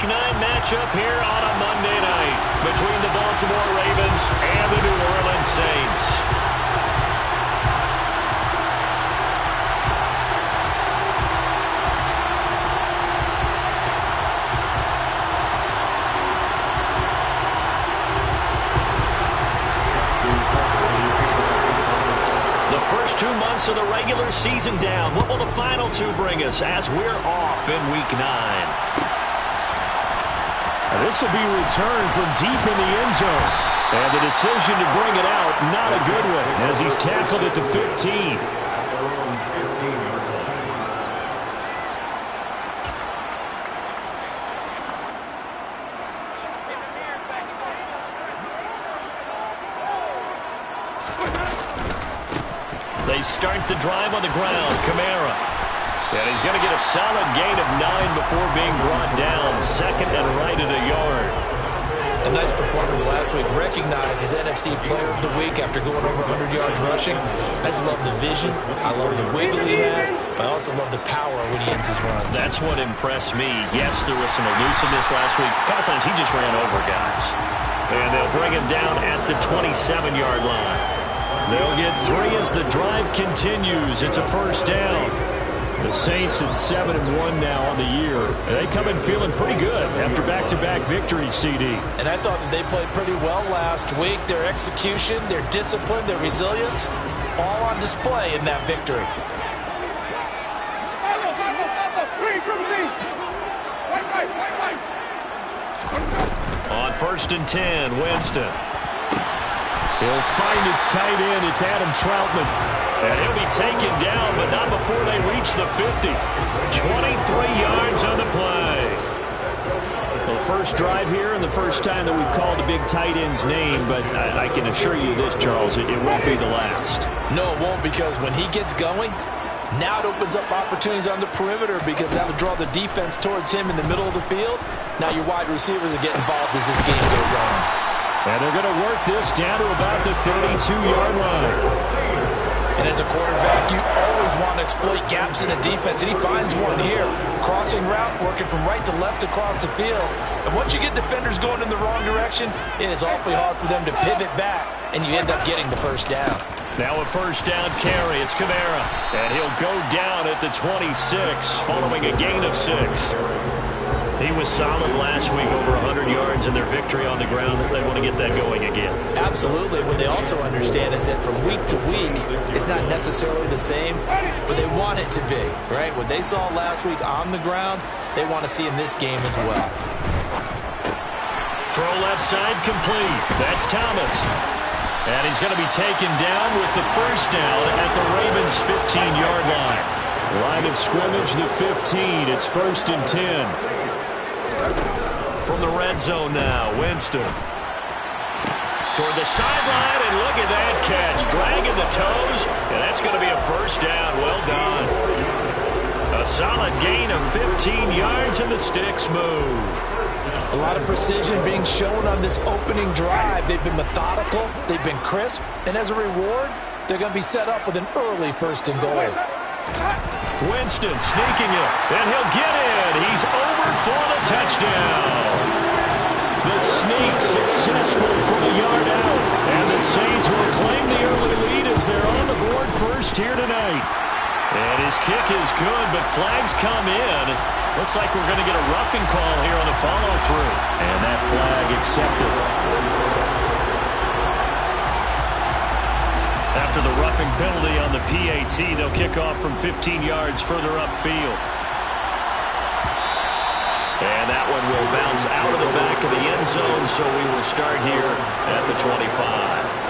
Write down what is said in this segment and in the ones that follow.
Week 9 matchup here on a Monday night between the Baltimore Ravens and the New Orleans Saints. First 2 months of the regular season down. What will the final 2 bring us as we're off in Week 9? This will be returned from deep in the end zone. And the decision to bring it out, not a good one, as he's tackled at the 15. They start the drive on the ground. Kamara. And he's going to get a solid gain of 9 before being brought down. Second and right at a yard. A nice performance last week. Recognized as NFC Player of the Week after going over 100 yards rushing. I just love the vision. I love the wiggle he has. But I also love the power when he ends his runs. That's what impressed me. Yes, there was some elusiveness last week. A couple times he just ran over guys. And they'll bring him down at the 27-yard line. They'll get 3 as the drive continues. It's a first down. The Saints at 7-1 now on the year. They come in feeling pretty good after back-to-back victories, CD. And I thought that they played pretty well last week. Their execution, their discipline, their resilience, all on display in that victory. On 1st and 10, Winston. He'll find his tight end. It's Adam Troutman. And he'll be taken down, but not before they reach the 50. 23 yards on the play. Well, first drive here and the first time that we've called a big tight end's name, but I can assure you this, Charles, it won't be the last. No, it won't, because when he gets going, now it opens up opportunities on the perimeter because that'll draw the defense towards him in the middle of the field. Now your wide receivers will get involved as this game goes on. And they're going to work this down to about the 32-yard line. And as a quarterback, you always want to exploit gaps in the defense, and he finds one here. Crossing route, working from right to left across the field. And once you get defenders going in the wrong direction, it is awfully hard for them to pivot back, and you end up getting the first down. Now a first down carry. It's Kamara. And he'll go down at the 26 following a gain of 6. He was solid last week, over 100 yards in their victory on the ground. They want to get that going again. Absolutely. What they also understand is that from week to week, it's not necessarily the same, but they want it to be, right? What they saw last week on the ground, they want to see in this game as well. Throw left side complete. That's Thomas. And he's going to be taken down with the first down at the Ravens' 15-yard line. Line of scrimmage, the 15. It's 1st and 10. From the red zone now, Winston. Toward the sideline, and look at that catch. Dragging the toes, and that's going to be a first down. Well done. A solid gain of 15 yards, and the sticks move. A lot of precision being shown on this opening drive. They've been methodical, they've been crisp, and as a reward, they're going to be set up with an early 1st and goal. Winston sneaking it, and he'll get in. He's over for the touchdown. The sneak successful from a yard out. And the Saints will claim the early lead as they're on the board first here tonight. And his kick is good, but flags come in. Looks like we're going to get a roughing call here on the follow-through. And that flag accepted. After the roughing penalty on the PAT, they'll kick off from 15 yards further upfield. And that one will bounce out of the back of the end zone, so we will start here at the 25.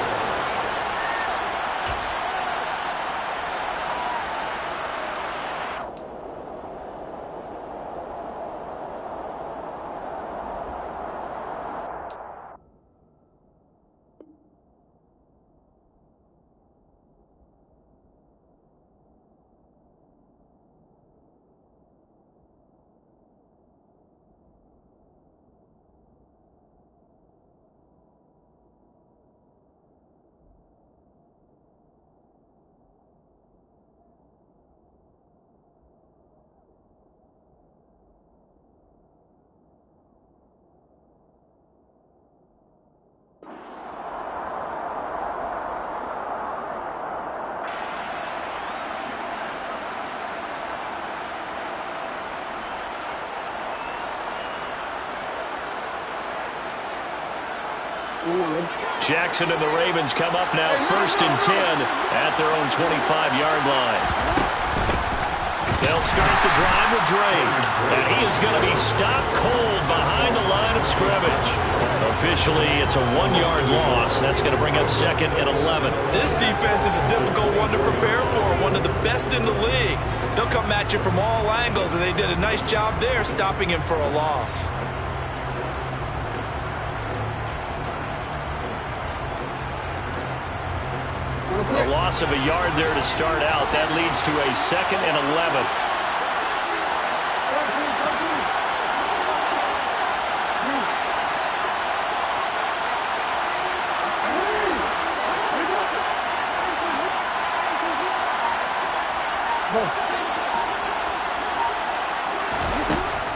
Jackson and the Ravens come up now 1st and 10 at their own 25-yard line. They'll start the drive with Drake, and he is going to be stopped cold behind the line of scrimmage. Officially, it's a 1-yard loss. That's going to bring up 2nd and 11. This defense is a difficult one to prepare for, one of the best in the league. They'll come at you from all angles, and they did a nice job there stopping him for a loss. A loss of a yard there to start out. That leads to a 2nd and 11.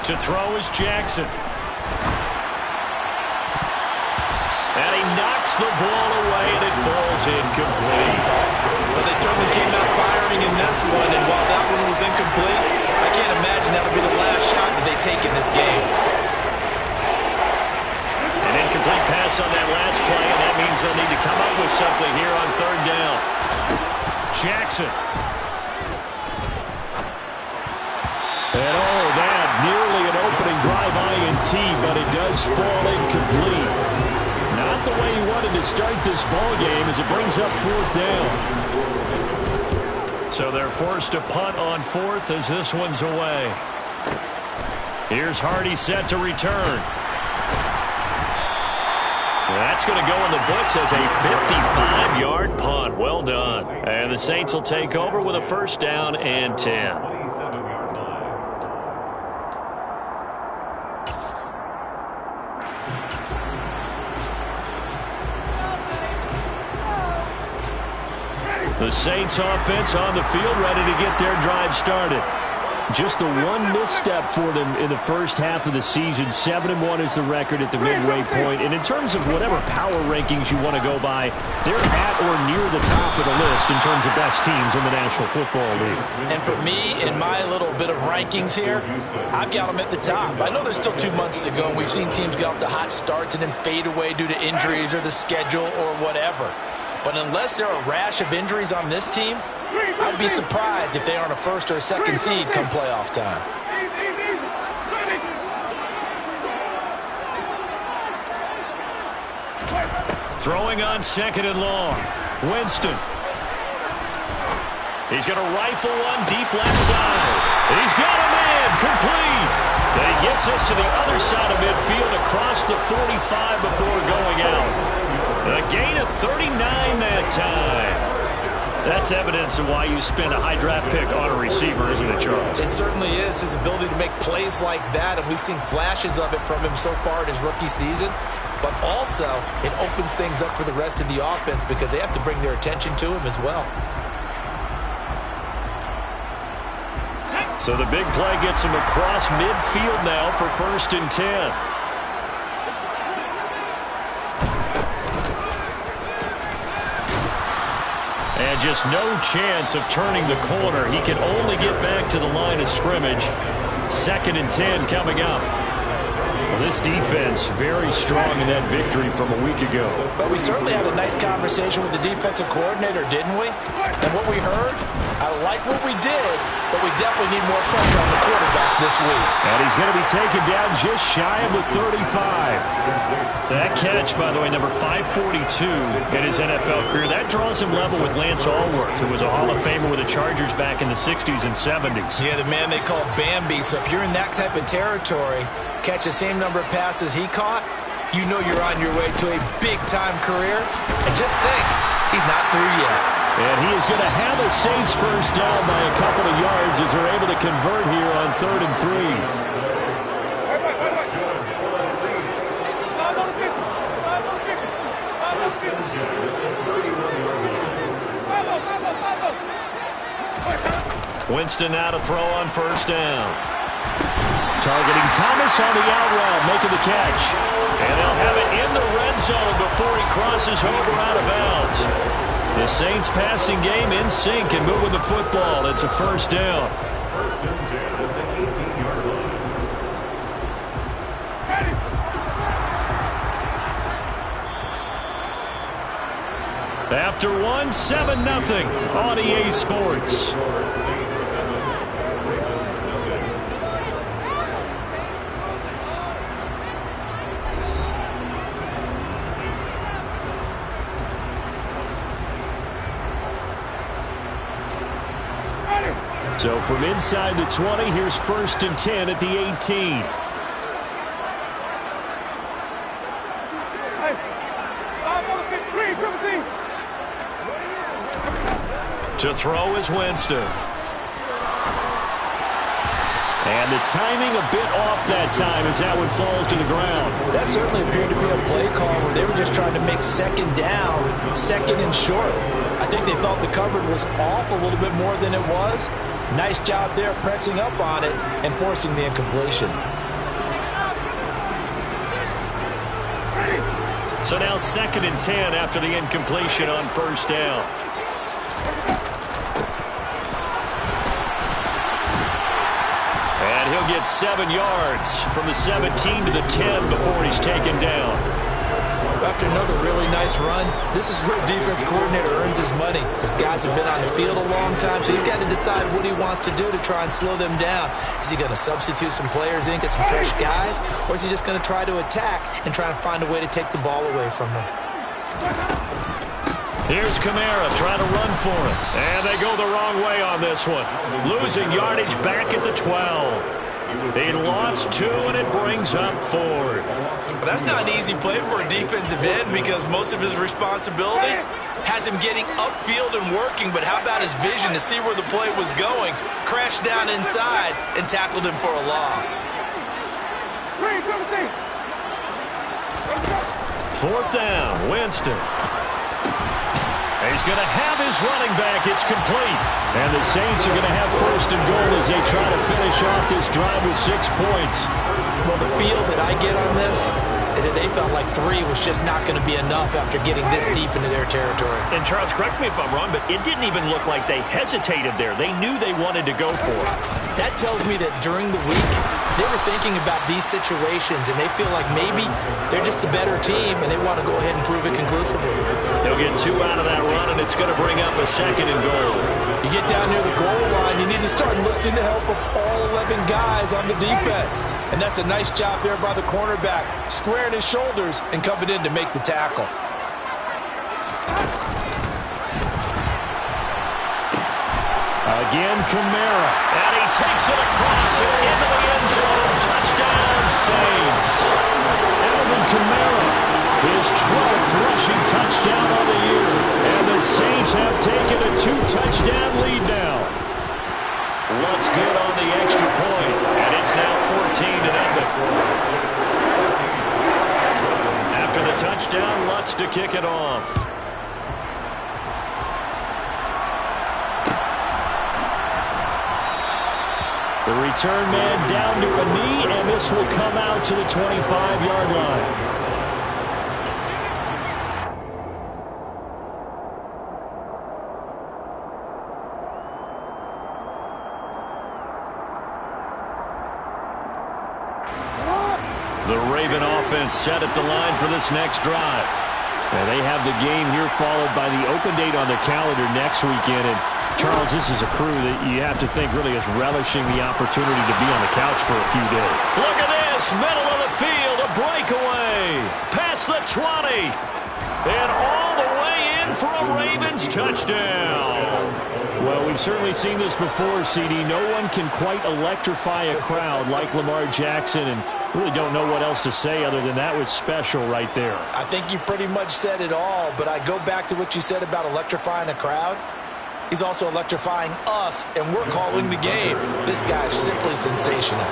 To throw is Jackson. And he knocks the ball away, and it falls incomplete. Well, they certainly came out firing in this one, and while that one was incomplete, I can't imagine that'll be the last shot that they take in this game. An incomplete pass on that last play, and that means they'll need to come up with something here on 3rd down. Jackson. And that nearly an opening drive INT, but it does fall incomplete. Not the way he wanted to start this ball game as it brings up 4th down. So they're forced to punt on 4th as this one's away. Here's Hardy set to return. That's going to go in the books as a 55-yard punt. Well done. And the Saints will take over with a 1st down and 10. The Saints offense on the field, ready to get their drive started. Just the one misstep for them in the first half of the season. 7-1 is the record at the midway point. And in terms of whatever power rankings you want to go by, they're at or near the top of the list in terms of best teams in the National Football League. And for me, in my little bit of rankings here, I've got them at the top. I know there's still 2 months to go. We've seen teams get off to hot starts and then fade away due to injuries or the schedule or whatever. But unless there are a rash of injuries on this team, I'd be surprised if they aren't a 1st or a 2nd seed come playoff time. Throwing on 2nd and long. Winston. He's going to rifle one deep left side. He's got a man complete. And he gets us to the other side of midfield across the 45 before going out. A gain of 39 that time. That's evidence of why you spend a high draft pick on a receiver, isn't it, Charles? It certainly is. His ability to make plays like that, and we've seen flashes of it from him so far in his rookie season. But also, it opens things up for the rest of the offense because they have to bring their attention to him as well. So the big play gets him across midfield now for 1st and 10. And just no chance of turning the corner. He can only get back to the line of scrimmage. 2nd and 10 coming up. Well, this defense very strong in that victory from a week ago. But we certainly had a nice conversation with the defensive coordinator, didn't we? And what we heard, I like what we did, but we definitely need more pressure on the quarterback this week. And he's going to be taken down just shy of the 35. That catch, by the way, number 542 in his NFL career, that draws him level with Lance Allworth, who was a Hall of Famer with the Chargers back in the 60s and 70s. Yeah, the man they call Bambi. So if you're in that type of territory, catch the same number of passes he caught, you know you're on your way to a big-time career. And just think, he's not through yet. And he is going to have a Saints 1st down by a couple of yards as they're able to convert here on 3rd and 3. Winston now to throw on 1st down. Targeting Thomas on the out route, making the catch. And they'll have it in the red zone before he crosses over out of bounds. The Saints passing game in sync and moving the football. It's a 1st down. 1st and 10 at the 18-yard line. After one, 7-0 on EA Sports. So from inside the 20, here's 1st and 10 at the 18. To throw is Winston. And the timing a bit off that time as that one falls to the ground. That certainly appeared to be a play call where they were just trying to make second down, second and short. I think they thought the coverage was off a little bit more than it was. Nice job there pressing up on it and forcing the incompletion. So now 2nd and 10 after the incompletion on 1st down. And he'll get 7 yards from the 17 to the 10 before he's taken down. After another really nice run, this is where defense coordinator earns his money. His guys have been on the field a long time, so he's got to decide what he wants to do to try and slow them down. Is he going to substitute some players in, get some fresh guys, or is he just going to try to attack and try and find a way to take the ball away from them? Here's Kamara trying to run for it. And they go the wrong way on this one. Losing yardage back at the 12. They lost 2, and it brings up 4th. Well, that's not an easy play for a defensive end because most of his responsibility has him getting upfield and working, but how about his vision to see where the play was going, crashed down inside, and tackled him for a loss. 4th down, Winston. He's going to have his running back. It's complete. And the Saints are going to have 1st and goal as they try to finish off this drive with 6 points. Well, the feel that I get on this is that they felt like 3 was just not going to be enough after getting this deep into their territory. And Charles, correct me if I'm wrong, but it didn't even look like they hesitated there. They knew they wanted to go for it. That tells me that during the week, they were thinking about these situations, and they feel like maybe they're just the better team, and they want to go ahead and prove it conclusively. They'll get 2 out of that run, and it's going to bring up a 2nd and goal. You get down near the goal line, you need to start enlisting the help of all 11 guys on the defense. And that's a nice job there by the cornerback, squaring his shoulders and coming in to make the tackle. Again, Kamara. And he takes it across and into the end zone. Touchdown, Saints. Alvin Kamara, his 12th rushing touchdown on the year. And the Saints have taken a 2-touchdown lead now. Lutz good on the extra point, and it's now 14-0. After the touchdown, Lutz to kick it off. The return man down to a knee, and this will come out to the 25-yard line. The Raven offense set at the line for this next drive. Now they have the game here followed by the open date on the calendar next weekend. And Charles, this is a crew that you have to think really is relishing the opportunity to be on the couch for a few days. Look at this, middle of the field, a breakaway, past the 20, and all the way in for a Ravens touchdown. Well, we've certainly seen this before, CD. No one can quite electrify a crowd like Lamar Jackson, and really don't know what else to say other than that was special right there. I think you pretty much said it all, but I go back to what you said about electrifying a crowd. He's also electrifying us, and we're calling the game. This guy's simply sensational.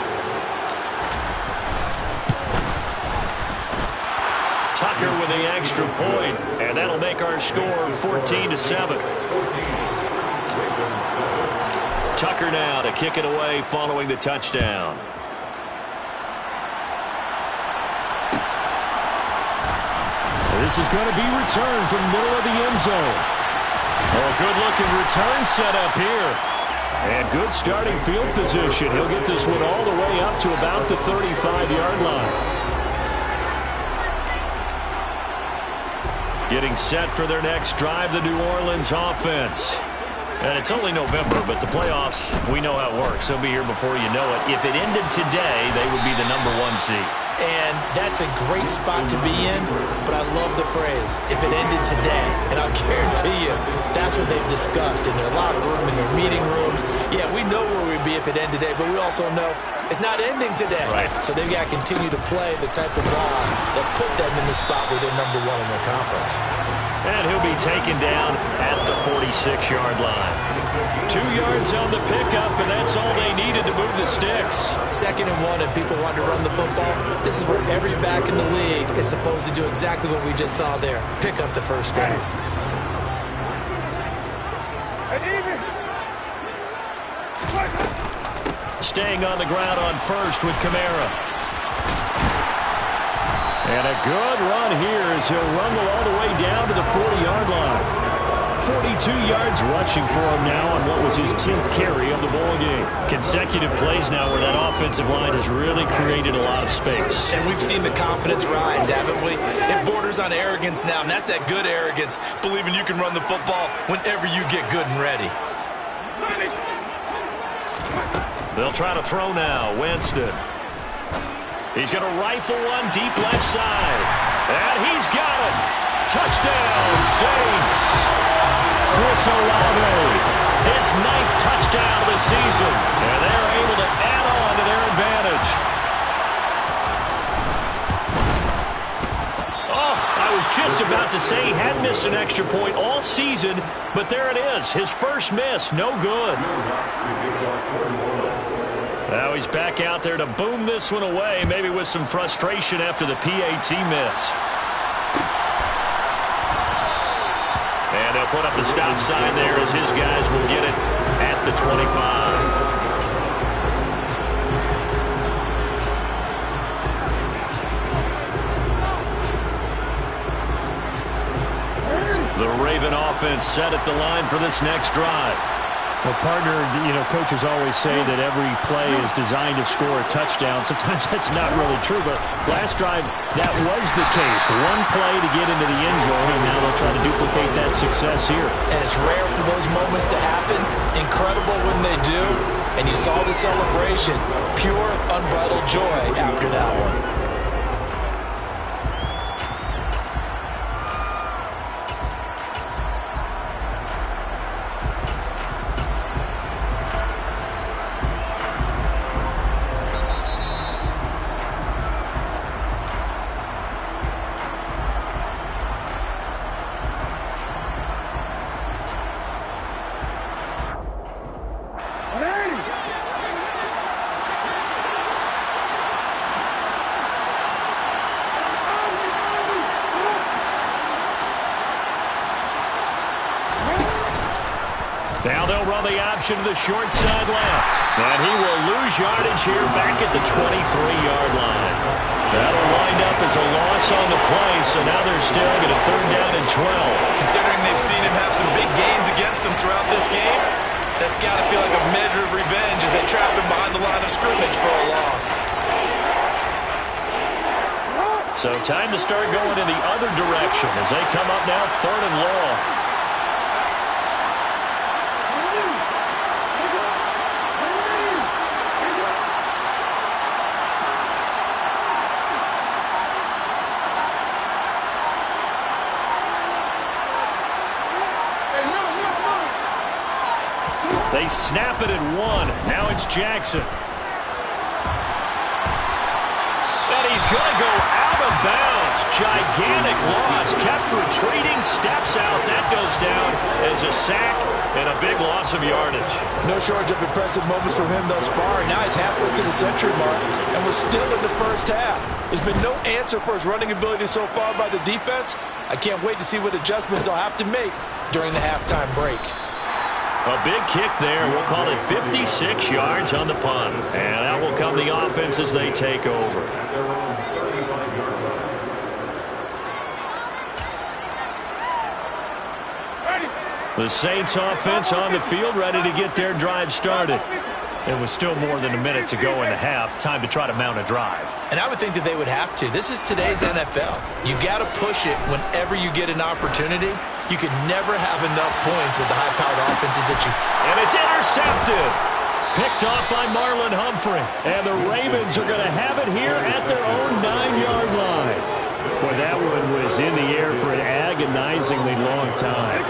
Tucker with the extra point, and that'll make our score 14-7. Tucker now to kick it away following the touchdown. This is going to be returned from the middle of the end zone. Oh, good-looking return set up here. And good starting field position. He'll get this one all the way up to about the 35-yard line. Getting set for their next drive, the New Orleans offense. And it's only November, but the playoffs, we know how it works. They'll be here before you know it. If it ended today, they would be the #1 seed. And that's a great spot to be in, but I love the phrase, if it ended today. And I'll guarantee you, that's what they've discussed in their locker room, in their meeting rooms. Yeah, we know where we'd be if it ended today, but we also know it's not ending today. Right. So they've got to continue to play the type of ball that put them in the spot where they're #1 in their conference. And he'll be taken down at the 46-yard line. 2 yards on the pickup, and that's all they needed to move the sticks. 2nd and 1, and people want to run the football. This is where every back in the league is supposed to do exactly what we just saw there. Pick up the first down. Staying on the ground on first with Kamara. And a good run here as he'll rumble all the way down to the 40-yard line. 42 yards rushing for him now on what was his 10th carry of the ball game. Consecutive plays now where that offensive line has really created a lot of space. And we've seen the confidence rise, haven't we? It borders on arrogance now, and that's that good arrogance, believing you can run the football whenever you get good and ready. They'll try to throw now. Winston. He's going to rifle one deep left side. And he's got it. Touchdown, Saints. Chris Olave, his 9th touchdown of the season. And they're able to add on to their advantage. Oh, I was just about to say he had missed an extra point all season, but there it is. His first miss, no good. Now he's back out there to boom this one away, maybe with some frustration after the PAT miss. And they'll put up the stop sign there as his guys will get it at the 25. The Raven offense set at the line for this next drive. Well, partner, coaches always say that every play is designed to score a touchdown. Sometimes that's not really true, but last drive, that was the case. One play to get into the end zone, and now they'll try to duplicate that success here. And it's rare for those moments to happen. Incredible when they do. And you saw the celebration. Pure, unbridled joy after that one. Now they'll run the option to the short side left. And he will lose yardage here back at the 23-yard line. That'll wind up as a loss on the play, so now they're still at a 3rd down and 12. Considering they've seen him have some big gains against him throughout this game, that's got to feel like a measure of revenge as they trap him behind the line of scrimmage for a loss. So time to start going in the other direction as they come up now 3rd and long. They snap it at 1. Now it's Jackson. And he's going to go out of bounds. Gigantic loss. Kept retreating. Steps out. That goes down as a sack and a big loss of yardage. No shortage of impressive moments from him thus far. And now he's halfway to the century mark. And we're still in the first half. There's been no answer for his running ability so far by the defense. I can't wait to see what adjustments they'll have to make during the halftime break. A big kick there. We'll call it 56 yards on the punt. And that will come the offense as they take over. The Saints offense on the field ready to get their drive started. It was still more than a minute to go in the half. Time to try to mount a drive. And I would think that they would have to. This is today's NFL. You got to push it whenever you get an opportunity. You can never have enough points with the high-powered offenses that you've... And it's intercepted. Picked off by Marlon Humphrey. And the Ravens are going to have it here at their own 9-yard line. Boy, that one was in the air for an agonizingly long time.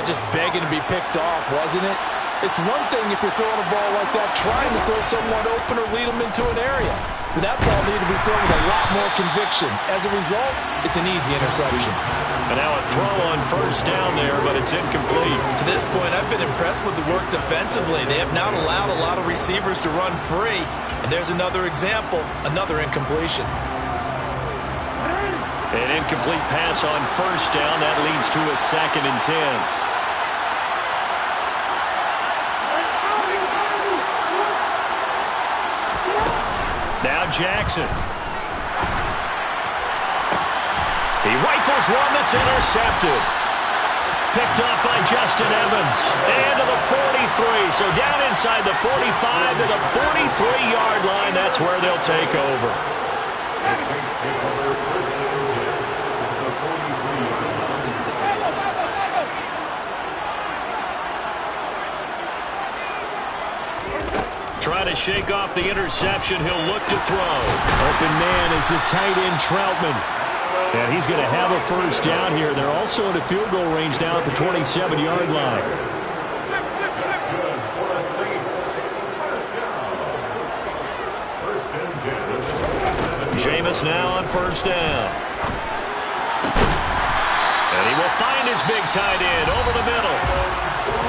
Just begging to be picked off, wasn't it? It's one thing if you're throwing a ball like that, trying to throw someone open or lead them into an area. But that ball needed to be thrown with a lot more conviction. As a result, it's an easy interception. And now a throw on first down there, but it's incomplete. To this point, I've been impressed with the work defensively. They have not allowed a lot of receivers to run free. And there's another example, another incompletion. An incomplete pass on first down. That leads to a 2nd and 10. Now Jackson. He rifles one that's intercepted. Picked off by Justin Evans. And to the 43. So down inside the 45 to the 43-yard line. That's where they'll take over. Trying to shake off the interception. He'll look to throw. Open man is the tight end Troutman. And he's going to have a first down here. They're also in a field goal range now at the 27-yard line. Jameis now on first down. And he will find his big tight end over the middle.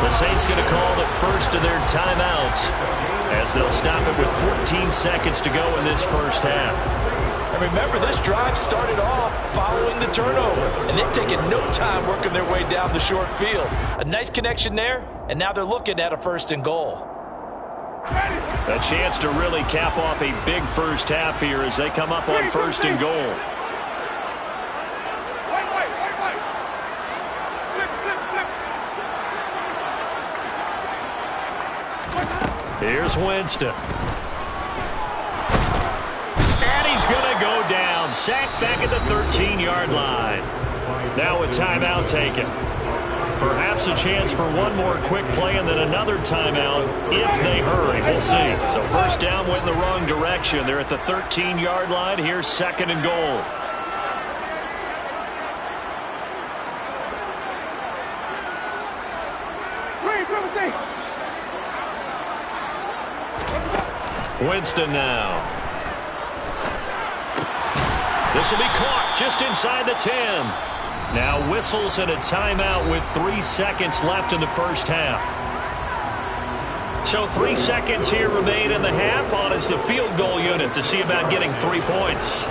The Saints going to call the first of their timeouts as they'll stop it with 14 seconds to go in this first half. And remember, this drive started off following the turnover, and they've taken no time working their way down the short field. A nice connection there, and now they're looking at a 1st and goal. A chance to really cap off a big first half here as they come up on 1st and goal. Here's Winston. And he's going to go down. Sacked back at the 13-yard line. Now a timeout taken. Perhaps a chance for one more quick play and then another timeout if they hurry. We'll see. So first down went in the wrong direction. They're at the 13-yard line. Here's 2nd and goal. Winston now. This will be caught just inside the 10. Now whistles and a timeout with 3 seconds left in the first half. So 3 seconds here remain in the half on as the field goal unit to see about getting 3 points.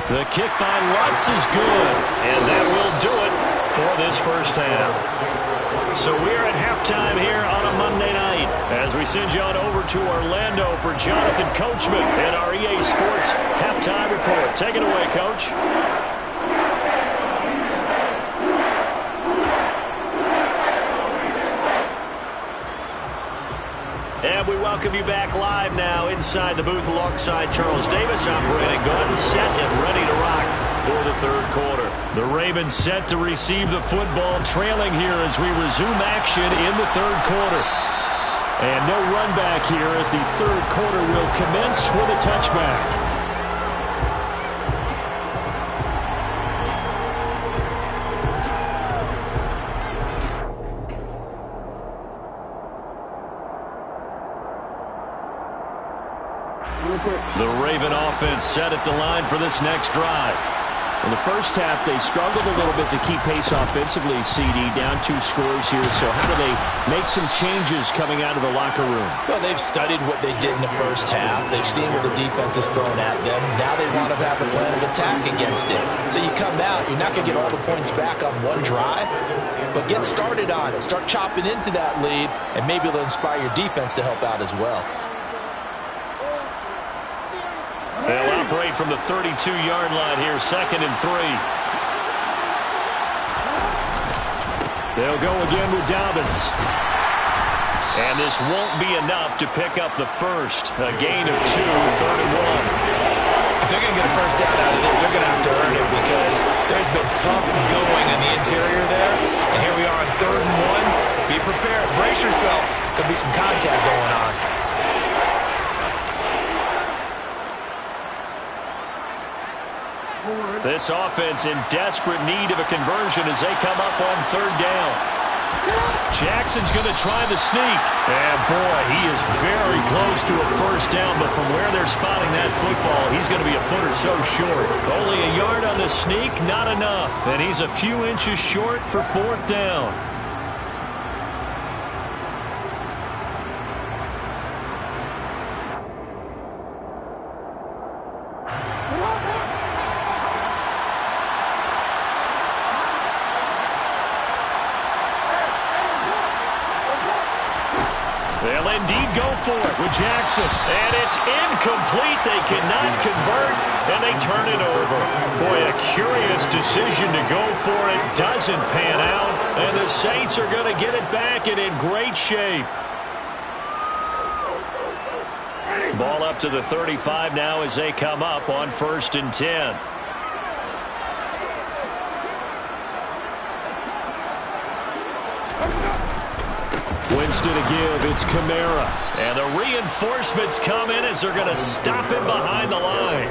The kick by Lutz is good, and that will do it for this first half. So we're at halftime here on a Monday night as we send you on over to Orlando for Jonathan Coachman and our EA Sports Halftime Report. Take it away, Coach. And we welcome you back live now inside the booth alongside Charles Davis. I'm Brandon Gordon, set and ready to rock for the 3rd quarter. The Ravens set to receive the football, trailing here as we resume action in the 3rd quarter. And no run back here as the 3rd quarter will commence with a touchback. The Raven offense set at the line for this next drive. In the first half, they struggled a little bit to keep pace offensively, CD, down 2 scores here. So how do they make some changes coming out of the locker room? Well, they've studied what they did in the first half. They've seen what the defense is throwing at them. Now they want to have a plan of attack against it. So you come out, you're not going to get all the points back on one drive, but get started on it. Start chopping into that lead, and maybe it'll inspire your defense to help out as well. They'll operate from the 32-yard line here, 2nd and 3. They'll go again with Dobbins. And this won't be enough to pick up the first. A gain of 2, 3rd and 1. If they're going to get a first down out of this, they're going to have to earn it because there's been tough going in the interior there. And here we are on 3rd and 1. Be prepared. Brace yourself. There'll be some contact going on. This offense in desperate need of a conversion as they come up on 3rd down. Jackson's going to try the sneak. And, boy, he is very close to a first down, but from where they're spotting that football, he's going to be a foot or so short. Only a yard on the sneak, not enough. And he's a few inches short for 4th down. They'll indeed go for it with Jackson. And it's incomplete. They cannot convert, and they turn it over. Boy, a curious decision to go for it. Doesn't pan out, and the Saints are going to get it back and in great shape. Ball up to the 35 now as they come up on 1st and 10. Winston to give. It's Kamara. And the reinforcements come in as they're going to stop him behind the line.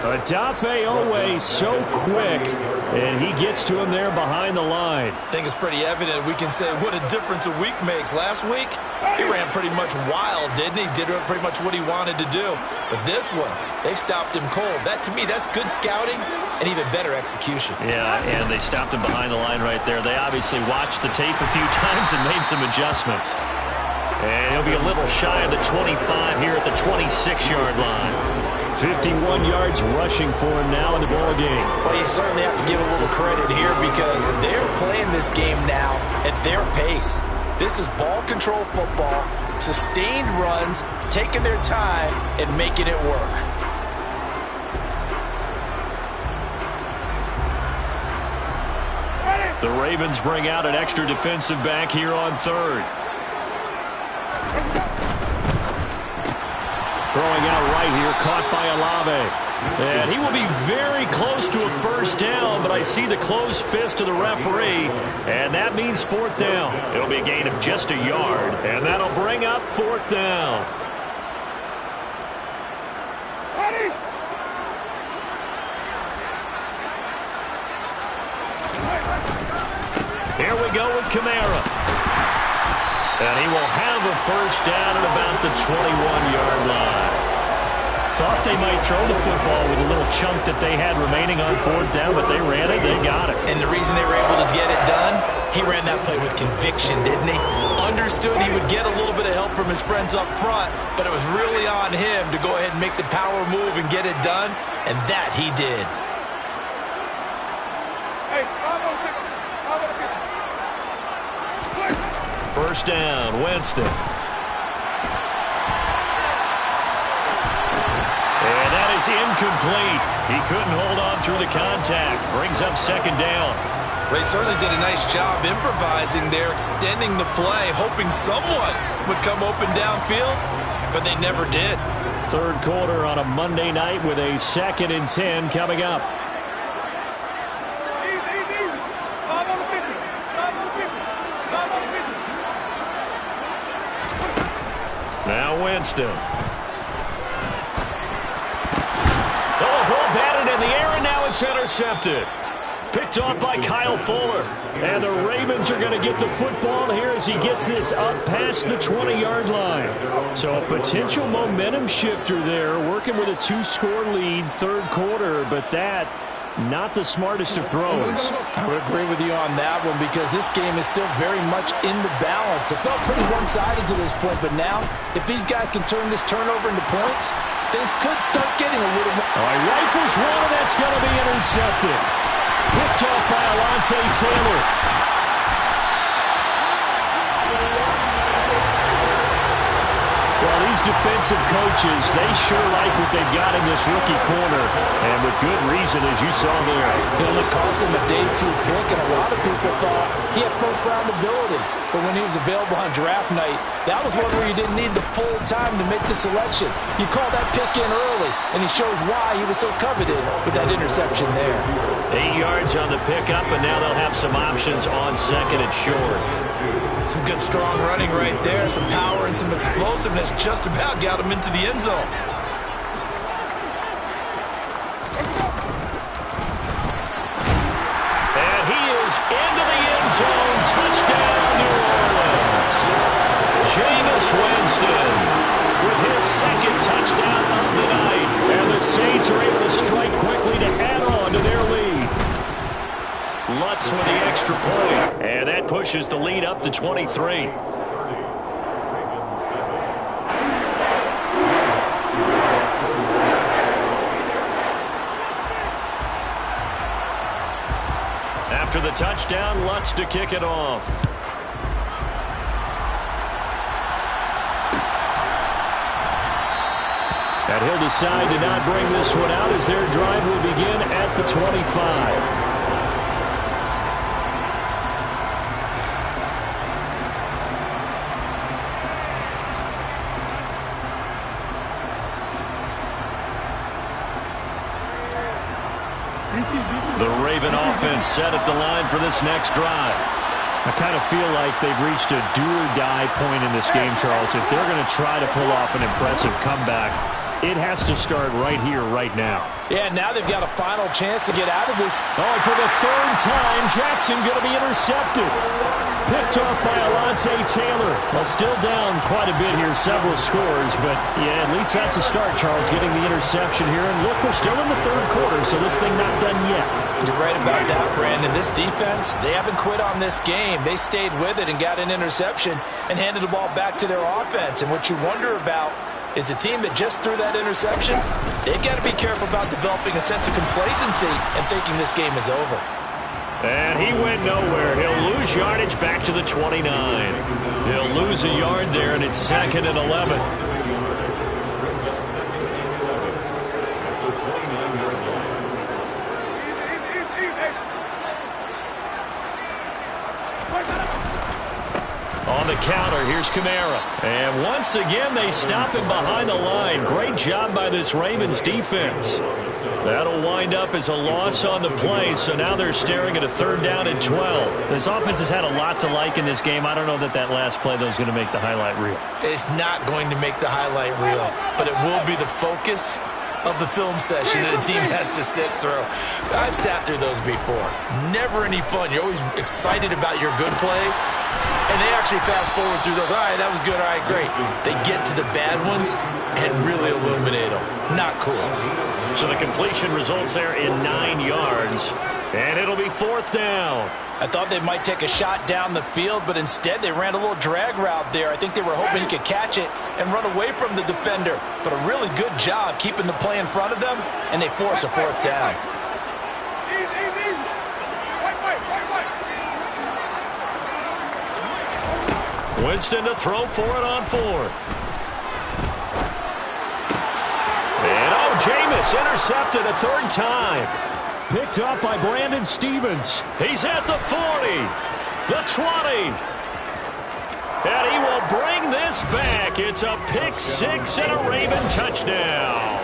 Odafe Owe so quick, and he gets to him there behind the line. I think it's pretty evident. We can say what a difference a week makes. Last week, he ran pretty much wild, didn't he? Did pretty much what he wanted to do. But this one, they stopped him cold. That, to me, that's good scouting and even better execution. Yeah, and they stopped him behind the line right there. They obviously watched the tape a few times and made some adjustments. And he'll be a little shy of the 25 here at the 26-yard line. 51 yards rushing for him now in the ball game. Well, you certainly have to give a little credit here because they're playing this game now at their pace. This is ball control football, sustained runs, taking their time and making it work. The Ravens bring out an extra defensive back here on 3rd. Throwing out right here, caught by Olave. And he will be very close to a first down, but I see the closed fist of the referee, and that means 4th down. It'll be a gain of just a yard, and that'll bring up 4th down. Here we go with Kamara. And he will have a first down at about the 21-yard line. Thought they might throw the football with a little chunk that they had remaining on 4th down, but they ran it, they got it. And the reason they were able to get it done, he ran that play with conviction, didn't he? Understood he would get a little bit of help from his friends up front, but it was really on him to go ahead and make the power move and get it done, and that he did. First down, Winston. And that is incomplete. He couldn't hold on through the contact. Brings up 2nd down. They certainly did a nice job improvising there, extending the play, hoping someone would come open downfield, but they never did. 3rd quarter on a Monday night with a 2nd and 10 coming up. Now Winston. Oh, ball batted in the air, and now it's intercepted. Picked off by Kyle Fuller. And the Ravens are going to get the football here as he gets this up past the 20-yard line. So a potential momentum shifter there, working with a 2-score lead, 3rd quarter, but that not the smartest of throws. I would agree with you on that one because this game is still very much in the balance. It felt pretty one-sided to this point, but now if these guys can turn this turnover into points, things could start getting a little more. All right, rifles one, and that's going to be intercepted. Picked off by Alontae Taylor. Well, these defensive coaches, they sure like what they've got in this rookie corner, and with good reason, as you saw there. It only cost him a day 2 pick, and a lot of people thought he had first-round ability. But when he was available on draft night, that was one where you didn't need the full time to make the selection. You call that pick in early, and he shows why he was so coveted with that interception there. 8 yards on the pickup, and now they'll have some options on second and short. Some good, strong running right there. Some power and some explosiveness just about got him into the end zone. And he is into the end zone. Touchdown, New Orleans. Jameis Winston with his second touchdown of the night. And the Saints are able to strike quickly to add on to their lead. Lutz with the extra point, and that pushes the lead up to 23. After the touchdown, Lutz to kick it off. And he'll decide to not bring this one out as their drive will begin at the 25. The Raven offense set at the line for this next drive. I kind of feel like they've reached a do-or-die point in this game, Charles. If they're going to try to pull off an impressive comeback, it has to start right here, right now. Yeah, now they've got a final chance to get out of this. Oh, for the third time, Jackson going to be intercepted. Picked off by Alontae Taylor. Well, still down quite a bit here, several scores, but yeah, at least that's a start, Charles, getting the interception here. And look, we're still in the third quarter, so this thing not done yet. You're right about that, Brandon. This defense, they haven't quit on this game. They stayed with it and got an interception and handed the ball back to their offense. And what you wonder about is the team that just threw that interception, they've got to be careful about developing a sense of complacency and thinking this game is over. And he went nowhere. He'll lose yardage back to the 29. He'll lose a yard there, and it's 2nd and 11. On the counter, here's Kamara. And once again, they stop him behind the line. Great job by this Ravens defense. That'll wind up as a loss on the play, so now they're staring at a 3rd down and 12. This offense has had a lot to like in this game. I don't know that that last play, though, is going to make the highlight reel. It's not going to make the highlight reel, but it will be the focus of the film session that the team has to sit through. I've sat through those before. Never any fun. You're always excited about your good plays, and they actually fast forward through those. All right, that was good. All right, great. They get to the bad ones and really illuminate them. Not cool. So the completion results there in 9 yards, and it'll be 4th down. I thought they might take a shot down the field, but instead they ran a little drag route there. I think they were hoping he could catch it and run away from the defender. But a really good job keeping the play in front of them, and they force a 4th down. Winston to throw for it on 4th. And Jameis intercepted a 3rd time. Picked up by Brandon Stevens. He's at the 40, the 20. And he will bring this back. It's a pick 6 and a Raven touchdown.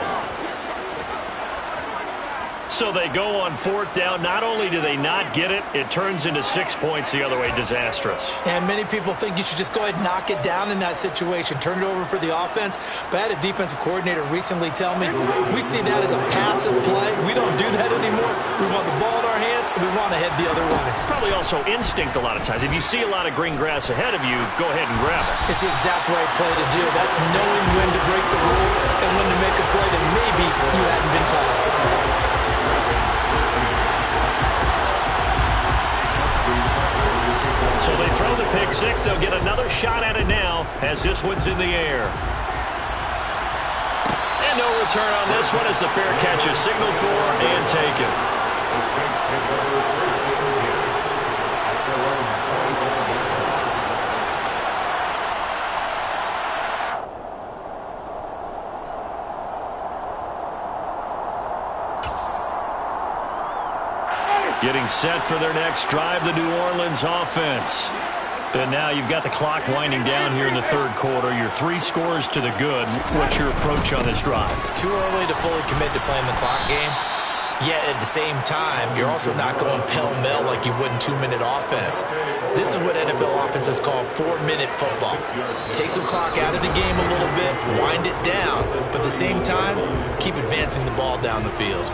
So they go on 4th down. Not only do they not get it, it turns into 6 points the other way. Disastrous. And many people think you should just go ahead and knock it down in that situation. Turn it over for the offense. But I had a defensive coordinator recently tell me, we see that as a passive play. We don't do that anymore. We want the ball in our hands, and we want to head the other way. Probably also instinct a lot of times. If you see a lot of green grass ahead of you, go ahead and grab it. It's the exact right play to do. That's knowing when to break the rules and when to make a play that maybe you hadn't been taught. So they throw the pick 6. They'll get another shot at it now as this one's in the air. And no return on this one as the fair catch is signaled for and taken. Getting set for their next drive, the New Orleans offense. And now you've got the clock winding down here in the third quarter. Your 3 scores to the good. What's your approach on this drive? Too early to fully commit to playing the clock game. Yet at the same time, you're also not going pell-mell like you would in 2-minute offense. This is what NFL offenses call 4-minute football. Take the clock out of the game a little bit, wind it down, but at the same time, keep advancing the ball down the field.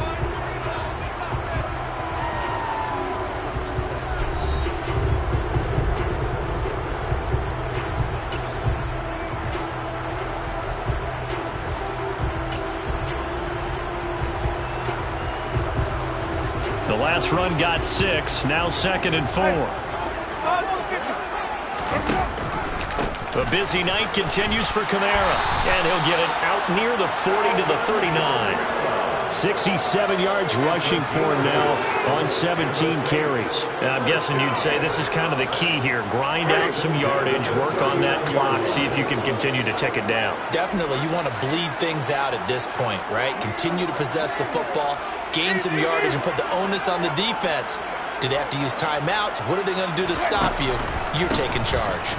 The last run got 6, now 2nd and 4. A busy night continues for Kamara, and he'll get it out near the 40 to the 39. 67 yards rushing for him now on 17 carries. And I'm guessing you'd say this is kind of the key here. Grind out some yardage, work on that clock, see if you can continue to tick it down. Definitely, you want to bleed things out at this point, right? Continue to possess the football, gain some yardage, and put the onus on the defense. Do they have to use timeouts? What are they going to do to stop you? You're taking charge.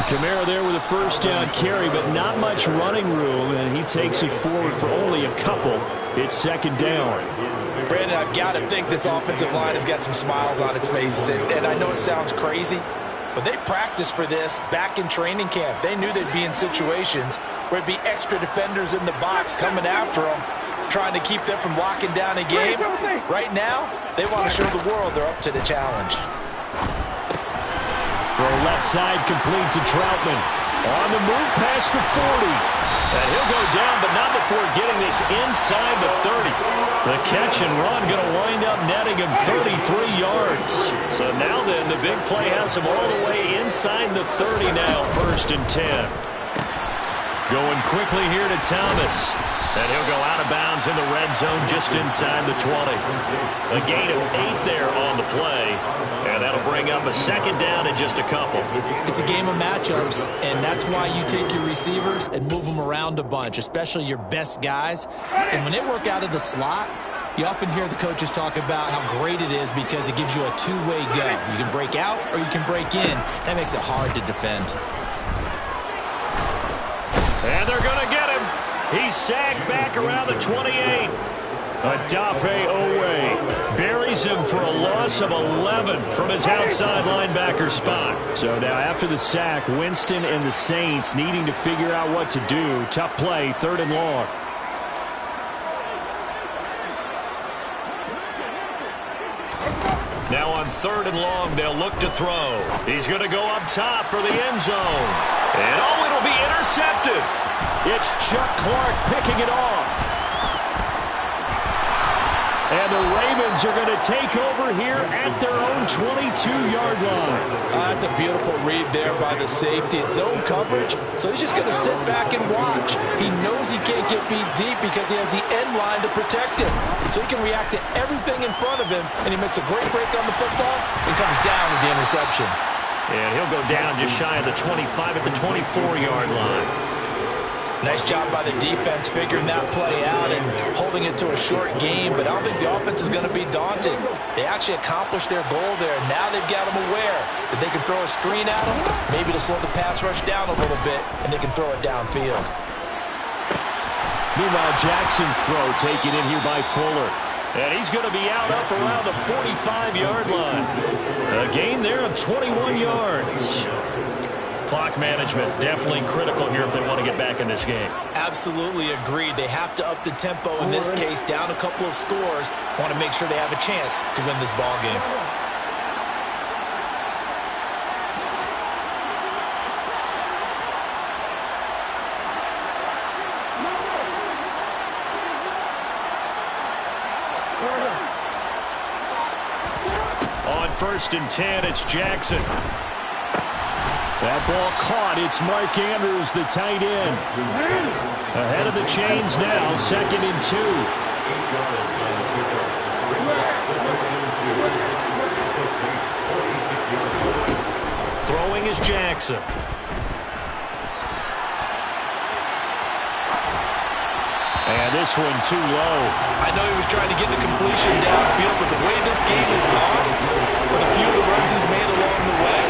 Kamara there with a first down carry, but not much running room, and he takes it forward for only a couple. It's 2nd down. Brandon, I've got to think this offensive line has got some smiles on its faces, and I know it sounds crazy, but they practiced for this back in training camp. They knew they'd be in situations where it'd be extra defenders in the box coming after them, trying to keep them from locking down a game. Right now, they want to show the world they're up to the challenge. Throw left side complete to Troutman. On the move past the 40. And he'll go down, but not before getting this inside the 30. The catch and run going to wind up netting him 33 yards. So now then, the big play has him all the way inside the 30 now, 1st and 10. Going quickly here to Thomas. And he'll go out of bounds in the red zone just inside the 20. A gain of 8 there on the play. And that'll bring up a 2nd down in just a couple. It's a game of matchups, and that's why you take your receivers and move them around a bunch, especially your best guys. And when they work out of the slot, you often hear the coaches talk about how great it is because it gives you a two-way go. You can break out or you can break in. That makes it hard to defend. And they're going to get him. He's sagged back around the 28. Adafe Owe buries him for a loss of 11 from his outside linebacker spot. So now after the sack, Winston and the Saints needing to figure out what to do. Tough play, 3rd and long. Now on 3rd and long, they'll look to throw. He's going to go up top for the end zone. And oh, it'll be intercepted. It's Chuck Clark picking it off. And the Ravens are going to take over here at their own 22-yard line. That's a beautiful read there by the safety. It's zone coverage, so he's just going to sit back and watch. He knows he can't get beat deep because he has the end line to protect him. So he can react to everything in front of him, and he makes a great break on the football and comes down with the interception. And he'll go down just shy of the 25 at the 24-yard line. Nice job by the defense figuring that play out and holding it to a short game, but I don't think the offense is going to be daunted. They actually accomplished their goal there. Now they've got them aware that they can throw a screen at them, maybe to slow the pass rush down a little bit, and they can throw it downfield. Meanwhile, Jackson's throw taken in here by Fuller. And he's going to be out up around the 45-yard line. A gain there of 21 yards. Clock management definitely critical here if they want to get back in this game. Absolutely agreed. They have to up the tempo in this case, down a couple of scores. Want to make sure they have a chance to win this ball game. On 1st and 10, it's Jackson. That ball caught. It's Mark Andrews, the tight end. Ahead of the chains now, 2nd and 2. Throwing is Jackson. And this one too low. I know he was trying to get the completion downfield, but the way this game has gone, with a few of the runs he's made along the way,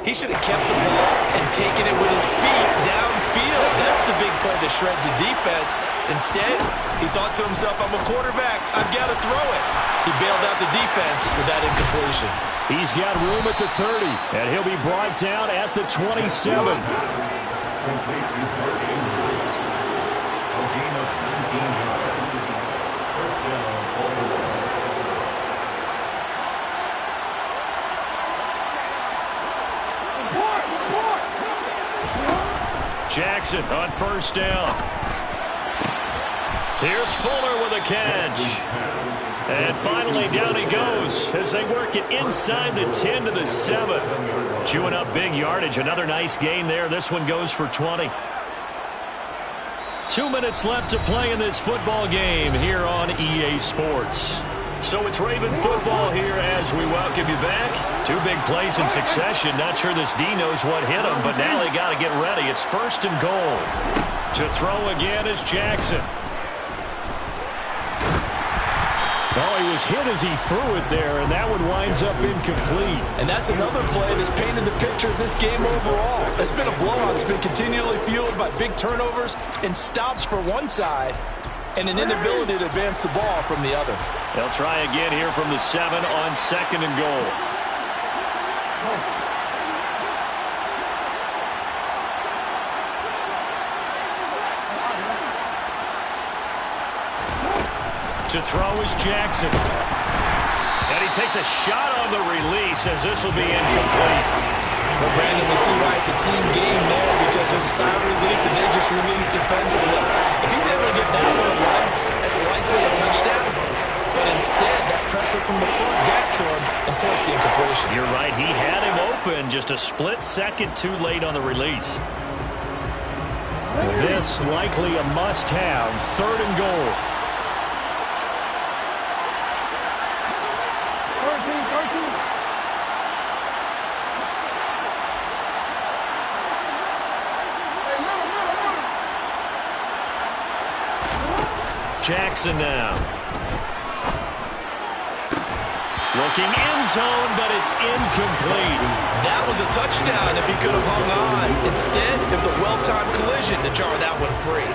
he should have kept the ball and taken it with his feet downfield. That's the big play that shreds the defense. Instead, he thought to himself, I'm a quarterback, I've got to throw it. He bailed out the defense with that incompletion. He's got room at the 30, and he'll be brought down at the 27. Complete to Party. A gain of 19 yards. First down, Baltimore. Jackson on first down. Here's Fuller with a catch. And finally, down he goes as they work it inside the 10 to the 7. Chewing up big yardage. Another nice gain there. This one goes for 20. 2 minutes left to play in this football game here on EA Sports. So it's Raven football here as we welcome you back. 2 big plays in succession. Not sure this D knows what hit him, but now they got to get ready. It's first and goal. To throw again is Jackson. Oh, he was hit as he threw it there, and that one winds up incomplete. And that's another play that's painted the picture of this game overall. It's been a blowout. It's been continually fueled by big turnovers and stops for one side and an inability to advance the ball from the other. They'll try again here from the 7 on second and goal. To throw is Jackson. And he takes a shot on the release as this will be incomplete. Well, Brandon, we see why it's a team game there because there's a sigh of relief that they just released defensively. If he's able to get that one away, that's likely a touchdown. But instead, that pressure from the front got to him and forced the incompletion. You're right. He had him open just a split second too late on the release. This likely a must-have. Third and goal. Jackson now. Looking end zone, but it's incomplete. That was a touchdown if he could have hung on. Instead, it was a well-timed collision to jar that one free.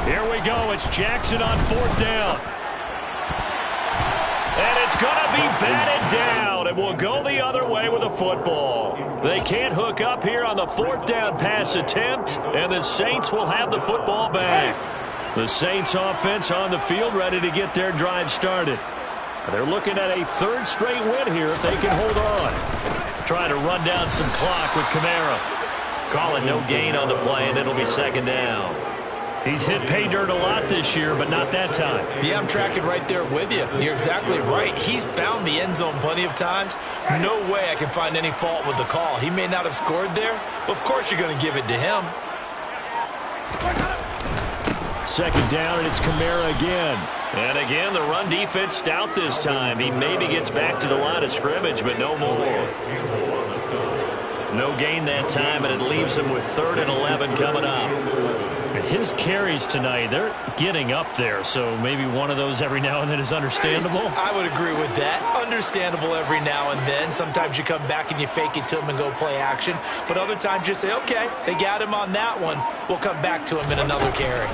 Here we go. It's Jackson on fourth down. And it's going to be batted down. It will go the other way with the football. They can't hook up here on the fourth down pass attempt, and the Saints will have the football back. The Saints offense on the field ready to get their drive started. They're looking at a third straight win here if they can hold on. Trying to run down some clock with Kamara. Calling no gain on the play, and it'll be second down. He's hit pay dirt a lot this year, but not that time. Yeah, I'm tracking right there with you. You're exactly right. He's found the end zone plenty of times. No way I can find any fault with the call. He may not have scored there, but of course you're going to give it to him. Second down, and it's Kamara again. And again, the run defense stout this time. He maybe gets back to the line of scrimmage, but no more. No gain that time, and it leaves him with 3rd and 11 coming up. His carries tonight, they're getting up there, so maybe one of those every now and then is understandable. I would agree with that. Understandable every now and then. Sometimes you come back and you fake it to him and go play action. But other times you say, okay, they got him on that one. We'll come back to him in another carry.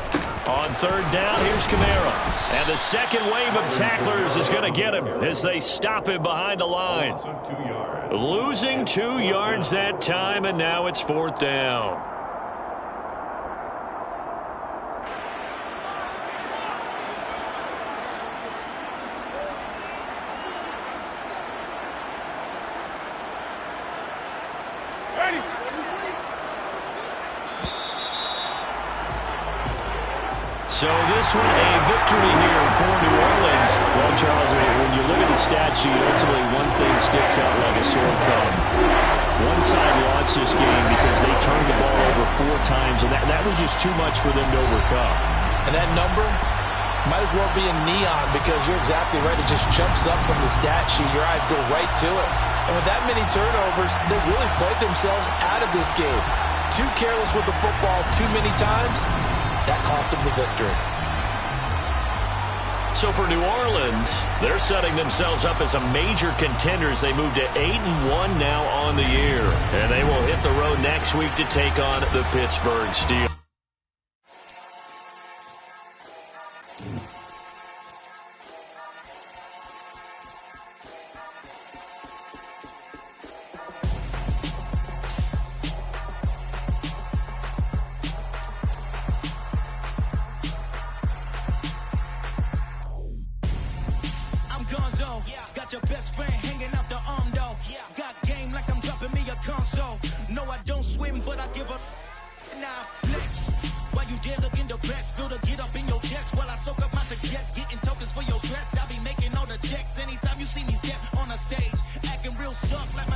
On third down, here's Kamara. And the second wave of tacklers is going to get him as they stop him behind the line. Losing 2 yards that time, and now it's 4th down. So this one a victory here for New Orleans. Well, Charles, when you look at the stat sheet, ultimately one thing sticks out like a sore thumb. One side lost this game because they turned the ball over 4 times, and that was just too much for them to overcome. And that number might as well be in neon because you're exactly right. It just jumps up from the stat sheet. Your eyes go right to it. And with that many turnovers, they really played themselves out of this game. Too careless with the football too many times. That cost them the victory. So for New Orleans, they're setting themselves up as a major contenders. They move to 8-1 now on the year. And they will hit the road next week to take on the Pittsburgh Steelers. Got your best friend hanging out the arm though. Got game like I'm dropping me a console. No, I don't swim, but I give a now flex. While you there looking the best, feel the get up in your chest while I soak up my success, getting tokens for your dress. I'll be making all the checks anytime you see me step on a stage, acting real suck like